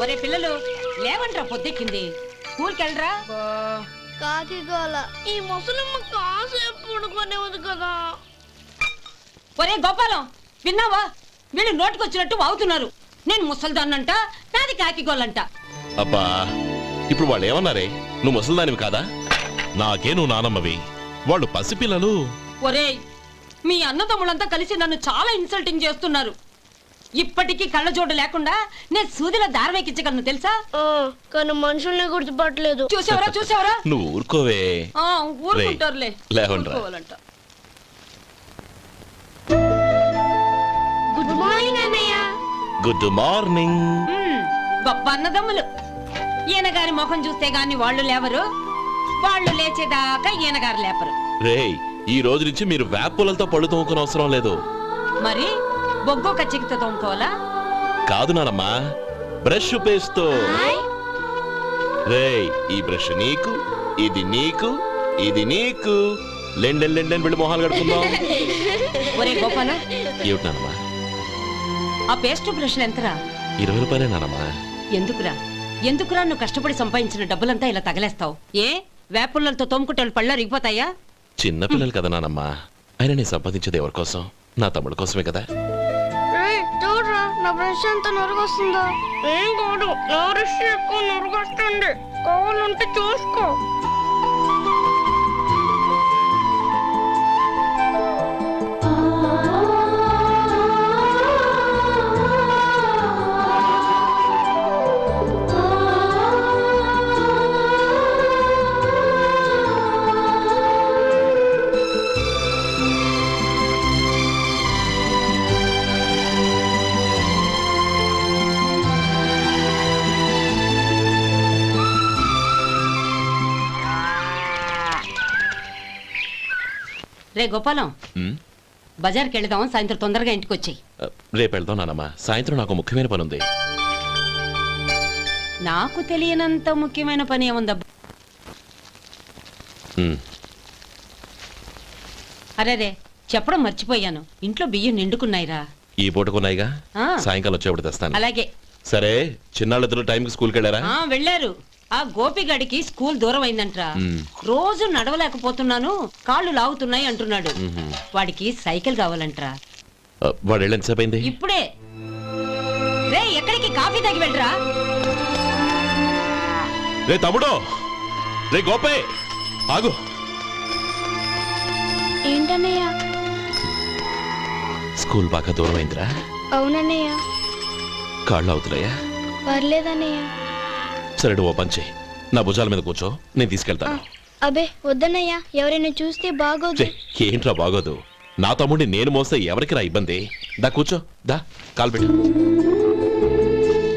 ఒరే పిల్లలు లేవంట్రా, పొద్దెక్కింది. స్కూల్కి వెళ్ళరా. కాకి గోల ఈ ముసలమ్మ కాసేపు పడుకోనేవద్దు కదా. ఒరే గోపాలం, విన్నావా? వీళ్ళు నోటికొచ్చినట్టు వాగుతున్నారు. నేను ముసల్దాన్నంట, నాది కాకిగోళ్ళంట. అబ్బా, ఇప్పుడు వాళ్ళు ఏమన్నారే? నువ్వు ముసల్దానివి కాదా? నాకే నువ్వు నానమ్మవి, వాళ్ళు పసిపిల్లలు. ఒరే, మీ అన్నదమ్ములంతా కలిసి నన్ను చాలా ఇన్సల్టింగ్ చేస్తున్నారు. ఇప్పటికీ కళ్ళజోడు లేకుండా నేను సూదిలో దారం ఎక్కించగలను తెలుసా? కానీ మనుషుల్ని గుర్తుపట్టలేదు. చూసావరా చూసావరా? నువ్వు ఊరుకోవే. ఊరుకుంటారులే. లేవండ్రా. గుడ్ మార్నింగ్ అన్నయ్య. Good morning. గొప్ప అన్నదమ్ములు. ఈయనగారి ముఖం చూస్తే గాని వాళ్ళు లేవరు, వాళ్ళు లేచేదాకా ఈయనగారు లేపరు. రేయ్, ఈ రోజు నుంచి మీరు వేపులతో పళ్ళు తోముకునే అవసరం లేదు. మరి బొగ్గో కచ్చికితో తోముకోవాలా? కాదు నానమ్మా, బ్రష్ పేస్తో. రేయ్, ఈ బ్రష్ నీకు, ఇది నీకు, ఇది నీకు. లెండెన్ లెండెన్ వెళ్ళి మొహాలు కడుకుందాం. ఒరే గోపాల, ఏమిటి నానమ్మా? ఆ పేస్ట్ బ్రష్ ఎంతరా? 20 రూపాయలే నానమ్మా. ఎందుకురా ఎందుకురా నువ్వు కష్టపడి సంపాదించిన డబ్బులంతా ఇలా తగలేస్తావు? ఏ వేపుల్లలతో తోముకుంటే పళ్ళ రిగిపోతాయా? చిన్న పిల్లలు కదా నానమ్మా. అయినా నేను సంపాదించేది ఎవరి కోసం? నా తమ్ముడు కోసమే కదా. చూడరా, నా బ్రష్ ఎంత నొరగొస్తుందో. ఏం కాదు, నా బ్రష్ ఎక్కువ నొరగొస్తుంది. కావాలంటే చూసుకో. రే గోపాలం, బజార్కి వెళదాం. సాయంత్రం తొందరగా ఇంటికి వచ్చాయి. రేపు వెళ్దాం నానమ్మా. సాయంత్రం నాకు ముఖ్యమైన పని ఉంది. నాకు తెలియనంత ముఖ్యమైన పని ఏముందబ్బా? అరేరే, చెప్పడం మర్చిపోయాను. ఇంట్లో బియ్యం నిండుకున్నాయిరా. ఈ పూటకున్నాయిగా, సాయంకాలం వచ్చేప్పుడు తెస్తాను. అలాగే. సరే, చిన్నాళ్ళిద్దరు టైంకి స్కూల్కి వెళ్ళారా? వెళ్ళారు. ఆ గోపిగడికి స్కూల్ దూరం అయిందంట్రా. రోజు నడవలేకపోతున్నాను, కాళ్ళు లాగుతున్నాయి అంటున్నాడు. వాడికి సైకిల్ కావాలంట్రా. వాడు వెళ్ళి ఎంతసేపు అయింది? ఇప్పుడే. రే, ఎక్కడికి? కాఫీ తాగి వెళ్ళరా. రే తమ్ముడు, రే గోపే, ఆగు. ఏంటన్నయ్య? స్కూల్ బాగా దూరం అయిందిరా. అవునన్నయ్య. కాళ్ళు అవుతున్నాయా? పర్లేదన్నయ్య. సరే, ఓ పని చెయ్యి, నా భుజాల మీద కూర్చో, నేను తీసుకెళ్తాను. అబే వద్దన్నయ్య, ఎవరైనా చూస్తే బాగోదు. ఏంట్రా బాగోదు? నా తమ్ముడిని నేను మోస్తే ఎవరికి రా ఇబ్బంది? దా కూర్చో, దా కాలు పెట్టు.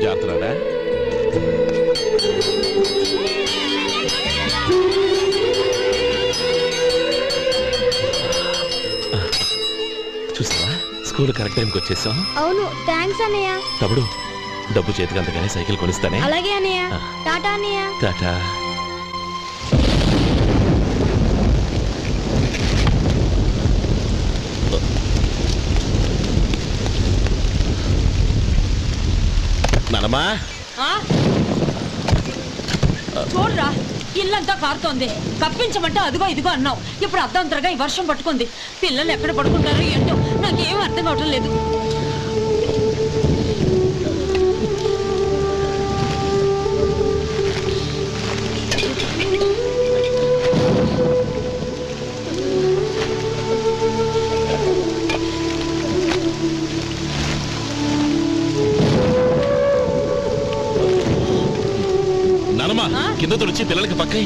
జాగ్రత్తరా. చూసావా, స్కూల్ కరెక్ట్ టైంకి వచ్చేసాం. అవును, థ్యాంక్స్ అన్నయ్య. తమ్ముడు, డబ్బు చేతికి అంతగానే సైకిల్ కొనిస్తానే. అలాగే అన్నయ్య. టాటా అన్నయ్య. టాటా. నానమ్మా, చూడరా, ఇల్లంతా కారుతోంది. కప్పించమంటే అదిగో ఇదిగో అన్నావు. ఇప్పుడు అర్ధంతరగా ఈ వర్షం పట్టుకుంది. పిల్లలు ఎక్కడ పడుకుంటారో ఏంటో నాకేం అర్థం కావటం లేదు. కింద తుడిచి పిల్లలకి పక్కై.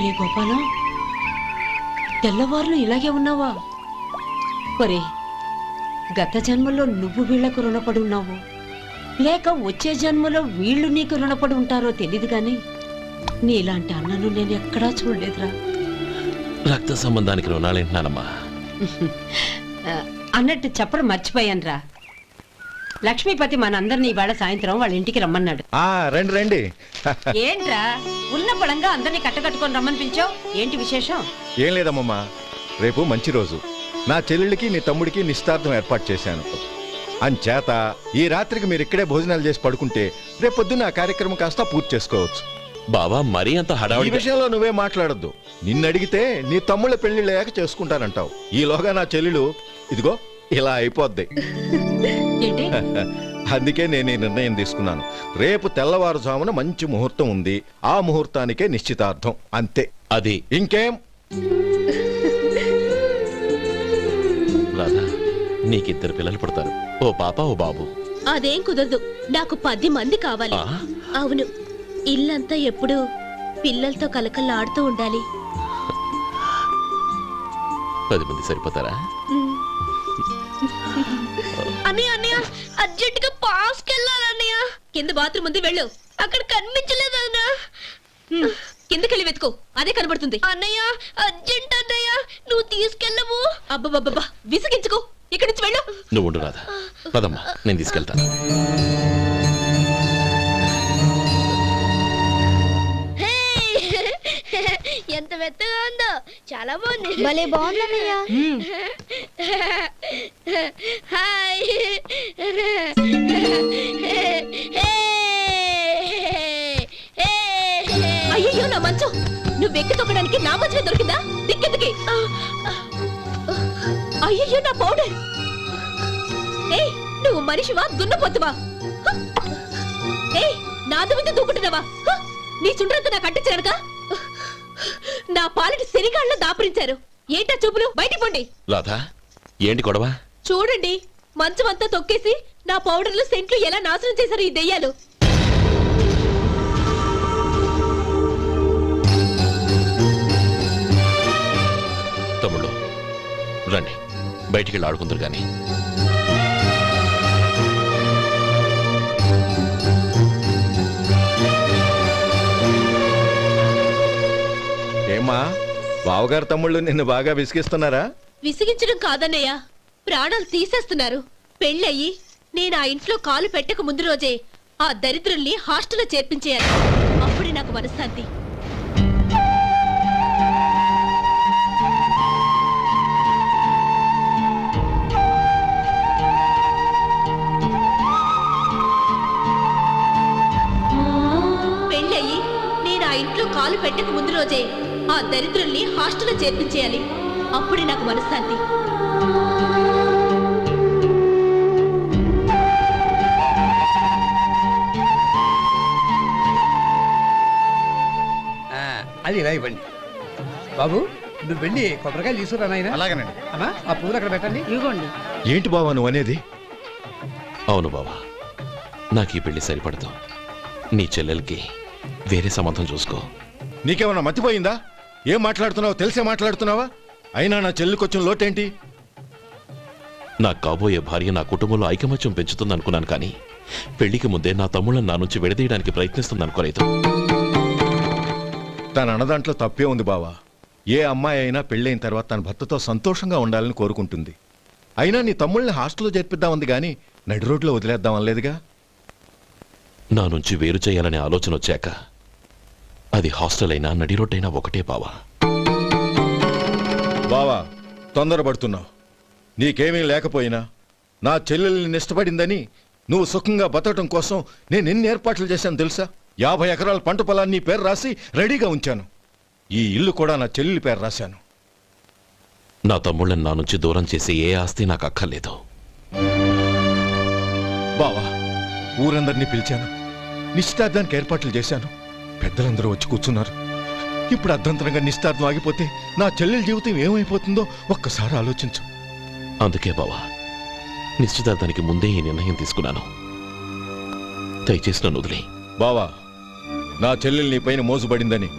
ఒరే గోపాలం, తెల్లవారులు ఇలాగే ఉన్నావా? ఒరే, గత జన్మలో నువ్వు వీళ్లకు రుణపడి ఉన్నావు, లేక వచ్చే జన్మలో వీళ్ళు నీకు రుణపడి ఉంటారో తెలీదు గాని నీలాంటి అన్నను నేను ఎక్కడా చూడలేదురా. రక్త సంబంధానికి రుణాలేంటున్నానమ్మా. అన్నట్టు చెప్పడం మర్చిపోయానురా. లక్ష్మీపతి మనందరినీ ఇవాళ సాయంత్రం వాళ్ళ ఇంటికి రమ్మన్నాడు. రండి రండి. ఏంట్రా ఉన్న బలంగా అందరినీ కట్టకట్టుకొని రమ్మనిపించావు? ఏంటి విశేషం? ఏం లేదమ్మమ్మా, రేపు మంచి రోజు. నా చెల్లెళ్ళకి నీ తమ్ముడికి నిశ్చితార్థం ఏర్పాటు చేశాను. అంచేత ఈ రాత్రికి మీరు ఇక్కడే భోజనాలు చేసి పడుకుంటే రేపొద్దున ఆ కార్యక్రమం కాస్త పూర్తి చేసుకోవచ్చు. బావా, మరీ అంత ఈ హడావిడి విషయంలో నువ్వే మాట్లాడొద్దు. నిన్ను అడిగితే నీ తమ్ముళ్ళ పెళ్లిళ్ళయ్యాక చేసుకుంటానంటావు. ఈలోగా నా చెల్లెలు ఇదిగో ఇలా అయిపోద్ది. ఏంటి? అందుకే నేను ఈ నిర్ణయం తీసుకున్నాను. రేపు తెల్లవారుజామున మంచి ముహూర్తం ఉంది. ఆ ముహూర్తానికే నిశ్చితార్థం, అంతే. అది ఇంకేం? రాధా, నీకిద్దరు పిల్లలు పుడతారు, ఓ పాప ఓ బాబు. అదేం కుదరదు, నాకు 10 మంది కావాలి. ఆ? అవును, ఇల్లంతా ఎప్పుడు పిల్లలతో కలకల్లాడుతూ ఉండాలి. 10 మంది సరిపోతారా? అన్నయ్య అన్నయ్య, అర్జెంట్ గా పాస్కి వెళ్ళాలన్నయ్య. కింద బాత్రూమ్ ఉంది, వెళ్ళు. అక్కడ కనిపించలేదు అన్న. కిందకెళ్ళి వెతుకో, అదే కనబడుతుంది. అన్నయ్య అర్జెంట్ అన్నయ్య, నువ్వు తీసుకెళ్ళవు. అబ్బబ్బబ్బా, విసిగించుకో, ఇక్కడి నుంచి వెళ్ళు. నువ్వు ఉండు రాధా, పదమ్మా, నేను తీసుకెళ్తాను. ఎంత మెత్తగా ఉందో, చాలా బాగుంది. భలే బాగుంది అన్నయ్య. హాయ్. అయ్యో నా మంచం, నువ్వు ఎక్కి తొక్కడానికి నా మంచమే దొరికిందా? దిక్కెందుకి? అయ్యో నా పౌడర్. ఏయ్, నువ్వు మనిషివా దున్నపోతువా? ఏయ్, నాది మీద దూకుంటున్నావా? నీ చుండ్రంతా నాకు అంటించడానిక? నా పాలిటి శనిగాళ్ళలో దాపరించారు. ఏంటా చూపులు? బయటికి పోండి. రాధా, ఏంటి గొడవ? చూడండి, మంచం అంతా తొక్కేసి నా పౌడర్లు సెంట్లు ఎలా నాశనం చేశారు ఈ దెయ్యాలు. తమ్ముళ్ళు రండి, బయటికి వెళ్ళి ఆడుకుందరు కానీ. ఏమ్మా, బావగారు తమ్ముళ్ళు నిన్ను బాగా విసిగిస్తున్నారా? విసిగించడం కాదన్నయ్య, ప్రాణాలు తీసేస్తున్నారు. పెళ్ళయి నేను ఆ ఇంట్లో కాలు పెట్టక ముందు రోజే ఆ దరిద్రుల్ని హాస్టల్లో చేర్పించేయాలి. అప్పుడే నాకు మనశ్శాంతి. పెళ్ళయి నేను ఆ ఇంట్లో కాలు పెట్టక ముందు రోజే ఆ దరిద్రుల్ని హాస్టల్లో చేర్పించేయాలి. అప్పుడే నాకు మనశ్శాంతి. అది ఇలా ఇవ్వండి బాబు. నువ్వు వెళ్ళి కొబ్బరికాయలు తీసుకురా నాయనా. అలాగేనండి. అమ్మా, ఆ పువ్వులు అక్కడ పెట్టండి. ఇవ్వండి. ఏంటి బావా నువ్వు అనేది? అవును బావా, నాకు ఈ పెళ్లి సరిపడదు. నీ చెల్లెలకి వేరే సంబంధం చూసుకో. నీకేమన్నా మతిపోయిందా? ఏం మాట్లాడుతున్నావో తెలిసే మాట్లాడుతున్నావా? అయినా నా చెల్లికొచ్చిన లోటేంటి? నా కాబోయే భార్య నా కుటుంబంలో ఐకమత్యం పెంచుతుంది అనుకున్నాను, కానీ పెళ్లికి ముందే నా తమ్ముళ్ళని నా నుంచి విడదీయడానికి ప్రయత్నిస్తుంది అనుకోలేదు. తన అన్నదాంట్లో తప్పే ఉంది బావా. ఏ అమ్మాయి అయినా పెళ్ళైన తర్వాత తన భర్తతో సంతోషంగా ఉండాలని కోరుకుంటుంది. అయినా నీ తమ్ముళ్ళని హాస్టల్లో చేర్పిద్దామంది కానీ నడి రోడ్లో వదిలేద్దాం అనలేదుగా. నా నుంచి వేరు చేయాలనే ఆలోచన వచ్చాక అది హాస్టల్ అయినా నడి రోడ్డైనా ఒకటే బావా. బావా, తొందరపడుతున్నావు. నీకేమీ లేకపోయినా నా చెల్లెల్ని ఇష్టపడిందని నువ్వు సుఖంగా బతకటం కోసం నేను ఎన్ని ఏర్పాట్లు చేశాను తెలుసా? 50 ఎకరాల పంట పొలాన్ని పేరు రాసి రెడీగా ఉంచాను. ఈ ఇల్లు కూడా నా చెల్లెలి పేరు రాశాను. నా తమ్ముళ్ళని నా నుంచి దూరం చేసే ఏ ఆస్తి నాకు అక్కర్లేదు. బావా, ఊరందరినీ పిలిచాను, నిశ్చితార్థానికి ఏర్పాట్లు చేశాను. పెద్దలందరూ వచ్చి కూర్చున్నారు. ఇప్పుడు అర్ధంతరంగా నిశ్చితార్థం ఆగిపోతే నా చెల్లెలి జీవితం ఏమైపోతుందో ఒక్కసారి ఆలోచించు. అందుకే బావా, నిశ్చితార్థానికి ముందే ఈ నిర్ణయం తీసుకున్నాను. దయచేసి నన్ను వదిలే. బావా, నా చెల్లెలు నీ పైన మోసుబడిందని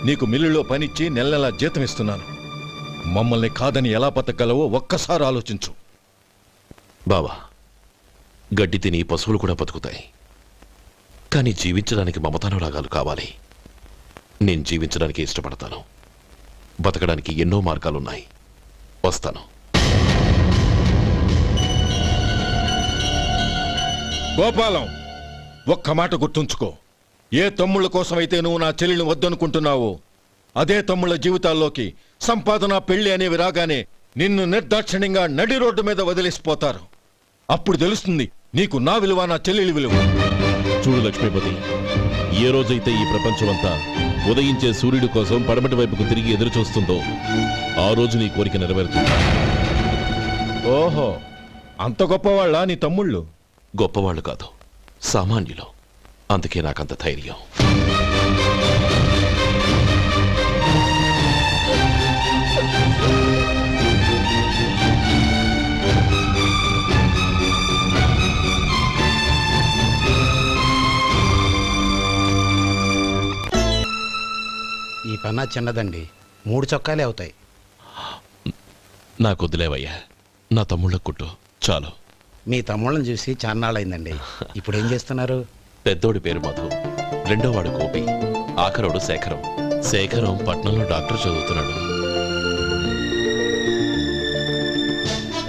నీకు మిల్లులో పనిచ్చి నెల నెలా జీతం ఇస్తున్నాను. మమ్మల్ని కాదని ఎలా బతకగలవో ఒక్కసారి ఆలోచించు. బావా, గడ్డి తిని పశువులు కూడా బతుకుతాయి. కానీ జీవించడానికి మమతానురాగాలు కావాలి. నేను జీవించడానికి ఇష్టపడతాను. బతకడానికి ఎన్నో మార్గాలున్నాయి. వస్తాను. గోపాలం, ఒక్క మాట గుర్తుంచుకో. ఏ తమ్ముళ్ళ కోసమైతే నువ్వు నా చెల్లిని వద్దనుకుంటున్నావో అదే తమ్ముళ్ళ జీవితాల్లోకి సంపాదన, పెళ్లి అనేవి రాగానే నిన్ను నిర్దాక్షిణ్యంగా నడి రోడ్డు మీద వదిలేసిపోతారు. అప్పుడు తెలుస్తుంది నీకు నా విలువ, నా చెల్లెలి విలువ. చూడు లక్ష్మీపతి, ఏ రోజైతే ఈ ప్రపంచమంతా ఉదయించే సూర్యుడి కోసం పడమటి వైపుకు తిరిగి ఎదురు చూస్తుందో ఆ రోజు నీ కోరిక నెరవేరుతుంది. ఓహో, అంత గొప్పవాళ్ళ నీ తమ్ముళ్ళు? గొప్పవాళ్ళు కాదు, సామాన్యులు. అందుకే నాకంత ధైర్యం. ఈ పన్నా చిన్నదండి, 3 చొక్కాలే అవుతాయి. నాకొద్దులేవయ్యా, నా తమ్ముళ్ళ కుట్టు చాలు. మీ తమ్ముళ్ళని చూసి చాన్నాళ్ళైందండి. ఇప్పుడు ఏం చేస్తున్నారు? పెద్దోడి పేరు మధు, రెండోవాడు గోపి, ఆఖరోడు శేఖరం. శేఖరం పట్నంలో డాక్టర్ చదువుతున్నాడు.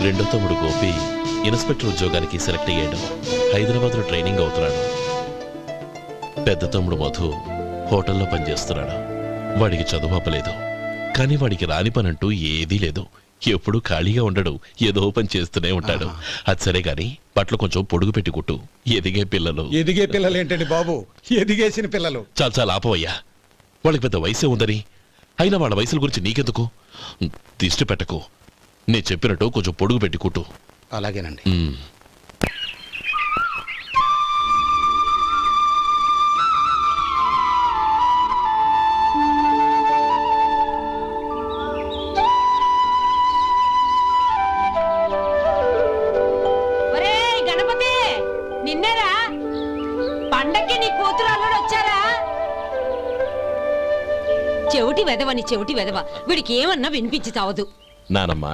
రెండో తమ్ముడు గోపి ఇన్స్పెక్టర్ ఉద్యోగానికి సెలెక్ట్ అయ్యాడు. హైదరాబాద్లో ట్రైనింగ్ అవుతున్నాడు. పెద్ద తమ్ముడు మధు హోటల్లో పనిచేస్తున్నాడు. వాడికి చదువు అప్పలేదు. కానీ వాడికి రాని పనంటూ ఏదీ లేదు. ఎప్పుడు ఖాళీగా ఉండడు, ఏదో పని చేస్తూనే ఉంటాడు. అది సరే గాని బట్టలు కొంచెం పొడుగు పెట్టి కుట్టు. ఎదిగే పిల్లలు. ఎదిగే పిల్లలు ఏంటండి బాబు, ఎదిగేసిన పిల్లలు. చాలా చాలా ఆపవయ్యా, వాళ్ళకి పెద్ద వయసే ఉందని. అయినా వాళ్ళ వయసుల గురించి నీకెందుకు? దిష్టి పెట్టకు. నేను చెప్పినట్టు కొంచెం పొడుగు పెట్టి కుట్టు. అలాగేనండి. ఒరేయ్ గణపతి, నిన్నేరా? పండక్కి నీ కూతురు అల్లుడు వచ్చారా? చెవిటి వెదవని చెవిటి వెదవ, వీడికి ఏమన్నా వినిపించి చావదు. నానమ్మా,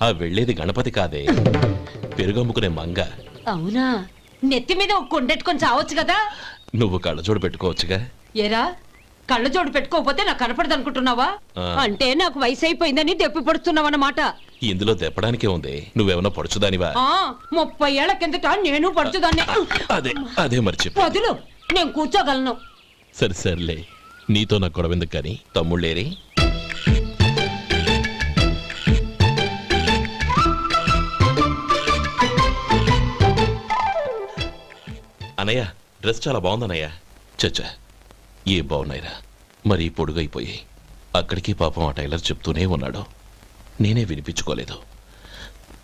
ఆ వెళ్ళేది గణపతి కాదే, పెరుగమ్ముకునే మంగ. అవునా? నెత్తి మీద ఒక కొండెట్టుకొని చావచ్చు కదా. నువ్వు కళ్ళజోడు పెట్టుకోవచ్చుగా. ఏరా, కళ్ళ జోడు పెట్టుకోకపోతే నాకు కనపడదు అనుకుంటున్నావా? అంటే నాకు వయసు అయిపోయిందని దెప్పి పడుతున్నావన్నమాట. ఇందులో దెప్పడానికే ఉంది. నువ్వేమన్నా పడుచుదానివా? 30 ఏళ్ల కిందట నేను పడుచుదాన్ని. అదే అదే మరి చెప్పు. వదులు, నేను కూర్చోగలను. సరే సర్లే, నీతో నాకు గొడవ ఎందుకు కానీ. తమ్ముళ్ళేరి? అనయ్య, డ్రెస్ చాలా బాగుందన్నయ్య. చచ్చా, ఏ బాగున్నాయిరా, మరీ పొడుగైపోయి. అక్కడికి పాపం ఆ టైలర్ చెప్తూనే ఉన్నాడు, నేనే వినిపించుకోలేదు.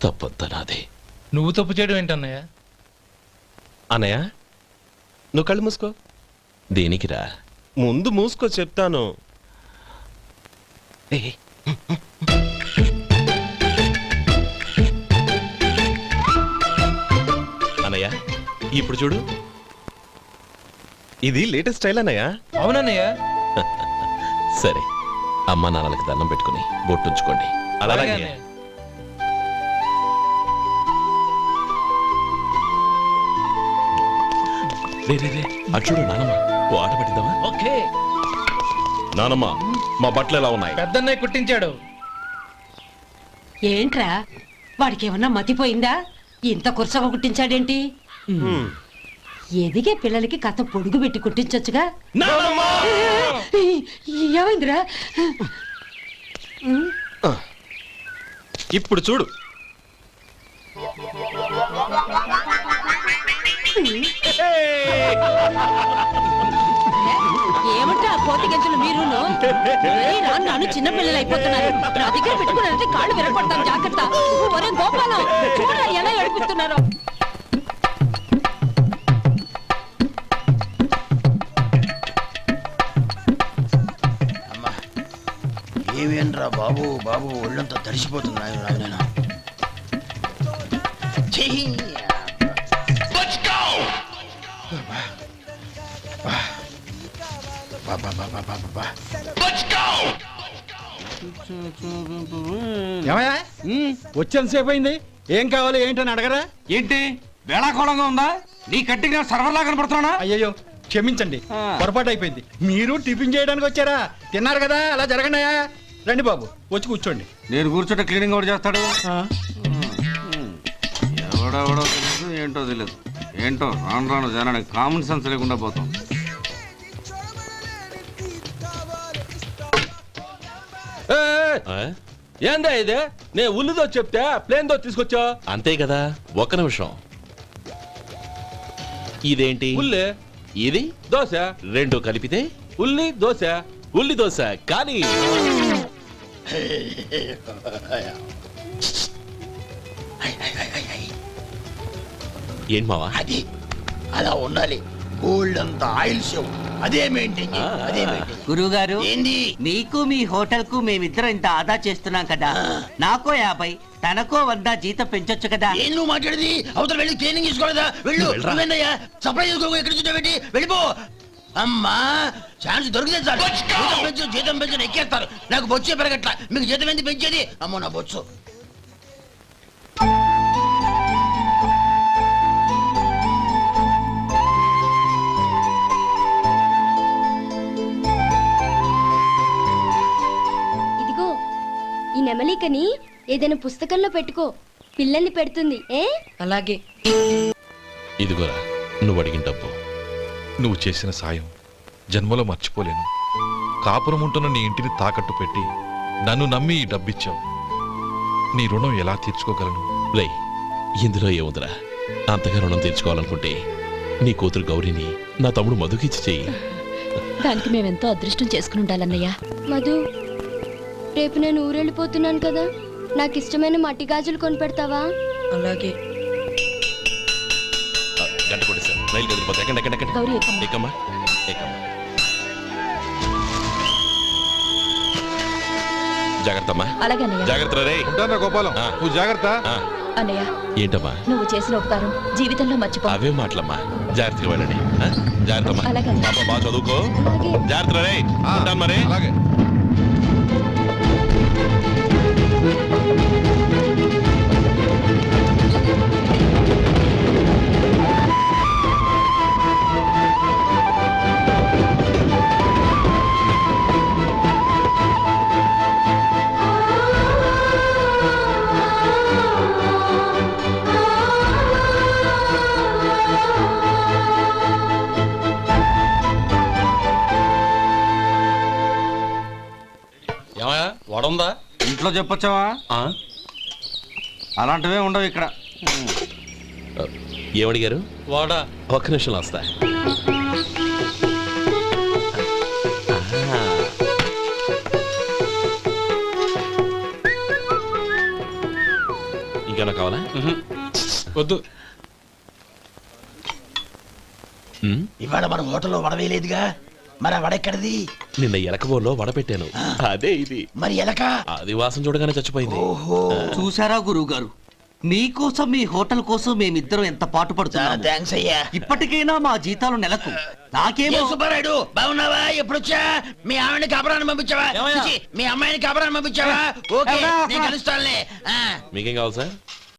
తప్పంతా నాదే. నువ్వు తప్పు చేయడం ఏంటన్నయ్య? అన్నయ్య, నువ్వు కళ్ళు మూసుకో. దేనికిరా? ముందు మూసుకో చెప్తాను. అన్నయ్య, ఇప్పుడు చూడు. ఇది లేటెస్ట్ స్టైల్ అన్నయ్య. అవునన్నయ్య. సరే, అమ్మా నాన్నలకి దండం పెట్టుకుని బొట్టుంచుకోండి. అలాగే అలాగే. రే రే రే, అటు చూడు నానమ్మ, ఓ ఆట పట్టిద్దామా? ఓకే. నానమ్మ, మా బట్టలు ఎలా ఉన్నాయి? పెద్దన్నయ్య కుట్టించాడు. ఏంట్రా, వాడికి ఏమన్నా మతిపోయిందా? ఇంత కుర్చగా కుట్టించాడేంటి? ఎదిగే పిల్లలకి కథ పొడుగు పెట్టి కుట్టించొచ్చుగా. ఏమైందిరా? ఇప్పుడు చూడు. ఏమంటా కోతి గంజలు మీరును? నన్ను చిన్న పిల్లలు అయిపోతున్నారు. నా దగ్గర పెట్టుకున్నారంటే కాళ్ళు విరగొడతాను, జాగ్రత్త. ఒరే గోపాలం, చూడరా ఎలా ఏడిపిస్తున్నారో. ఏమేంట్రా బాబు, బాబు ఒళ్ళంతా తడిసిపోతుంది. నాయన అబ్బబ్బబ్బబ్బబ్బబ్బా. ఏమయ్యా వచ్చేంతసేపు అయింది, ఏం కావాలి ఏంటని అడగరా? ఏంటి వేళాకోళంగా ఉందా? నీ కట్టిగా సర్వర్లా కనపడుతున్నా? అయ్యయ్యో క్షమించండి, పొరపాటు అయిపోయింది. మీరు టిఫిన్ చేయడానికి వచ్చారా? తిన్నారు కదా, అలా జరగండియా. రండి బాబు, వచ్చి కూర్చోండి. నేను కూర్చుంటే క్లీనింగ్ కూడా చేస్తాడు. ఆ, ఎవడెవడో తెలియదు, ఏంటో తెలియదు. ఏంటో రాను రాను జనానికి కామన్ సెన్స్ లేకుండా పోతాం. ఆ? ఏందా ఇదే? నేను ఉల్లిదో చెప్తే ప్లేన్ దో తీసుకొచ్చా. అంతే కదా, ఒక్క నిమిషం. ఇదేంటి? ఉల్లి ఇది దోశ, రెండు కలిపితే ఉల్లి దోశ. ఉల్లి దోశ. కానీ ఏంటి మావా? అది అలా ఉండాలి. గోల్డ్ అంత ఆయిల్ షో అదే మెయింటైన్ చేయి, అదే మెయింటైన్. గురువుగారు, ఏంది? మీకు మీ హోటల్ కు మేమిద్దరం ఇంత ఆదా చేస్తున్నాం కదా, నాకో 50 తనకో 100 జీతం పెంచొచ్చు కదా. ఏం నువ్వు మాట్లాడేది? అవతల వెళ్ళి ట్రైనింగ్ తీసుకోలేదా? వెళ్ళు. నువ్వేందయ్యా సప్లై చేసుకో, ఎక్కడ చూసావేంటి? వెళ్ళిపో. అమ్మా ఛాన్స్ దొరికితే చాలు. జీతం పెంచు ఎక్కేస్తారు. నాకు బొచ్చే పెరగట్ల, మీకు జీతం ఎందుకు పెంచేది? అమ్మో నా బొచ్చు. ఇదిగో ఈ నెమలికని ఏదైనా పుస్తకంలో పెట్టుకో, పిల్లల్ని పెడుతుంది. ఏ అలాగే. ఇదిగోరా నువ్వు అడిగిన డబ్బు. నువ్వు చేసిన సాయం జన్మలో మర్చిపోలేను. కాపురం ఉంటున్న నీ ఇంటిని తాకట్టు పెట్టి నన్ను నమ్మి ఈ డబ్బిచ్చావు. నీ రుణం ఎలా తీర్చుకోగలను? రేయ్, ఇందులో ఏముందిరా? అంతగా రుణం తీర్చుకోవాలనుకుంటే నీ కూతురు గౌరీని నా తమ్ముడు మధుకిచ్చి చెయ్యి. దానికి మేమెంతో అదృష్టం చేసుకుని ఉండాలన్నయ్య. మధు, రేపు నేను ఊరెళ్ళిపోతున్నాను కదా, నాకు ఇష్టమైన మట్టి గాజులు కొనిపెడతావా? అలాగే. గంట కొట్టేశారు, రైలు కదిలిపోతే. ఎక్కండి ఎక్కండి ఎక్కండి. గౌరీ, ఎక్కమ్మా. ఎక్కమ్మా ఎక్కమ్మా. జాగ్రత్త అమ్మా. అలాగే అన్నయ్య. జాగ్రత్త రే. ఉంటానా గోపాలం, ఆ. నువ్వు జాగ్రత్త. ఆ, అన్నయ్య, ఏంటమ్మా నువ్వు చేసిన ఉపకారం జీవితంలో మర్చిపో. అవే మాటలమ్మా. జాగ్రత్తగా వెళ్ళండి. ఆ? జాగ్రత్త అమ్మా. అలాగే. పాప బాగా చదువుకో. అలాగే. జాగ్రత్త రే. ఆ, ఉంటాను మరి. అలాగే. ఏమయ్యా వడుందా? ఇంట్లో చెప్పొచ్చావా? అలాంటివే ఉండవు ఇక్కడ. ఏమడిగారు? వాడా ఒక్క నిమిషంలో వస్తా. ఇంకేనా కావాలా? వద్దు. ఉమ్, ఇవాళ మన హోటల్లో వడవేయలేదుగా, మరి ఆ వడెక్కడిది? నిన్న ఎలకబోలో వడపెట్టాను. అదే ఇది. మరి ఎలక? అది వాసన చూడగానే చచ్చిపోయింది. ఓహో, చూసారా గురువుగారు, మీకోసం మీ హోటల్ కోసం మేమిద్దరం ఎంత పాటు చాలా పడుతున్నాము. థ్యాంక్స్ అయ్యా. ఇప్పటికైనా మా జీతాలు నెలకు నాకేమో. ఏ సుబ్బారాయుడు, బాగున్నావా? ఎప్పుడొచ్చా? మీ ఆవిడని కాపురాన్ని పంపించావా? ఏమయ్యా? చిచి, మీ అమ్మాయిని కాపురాన్ని పంపించావా? ఓకే, నేను కలుస్తానులే. ఆ. మీకేం కావాలి సార్?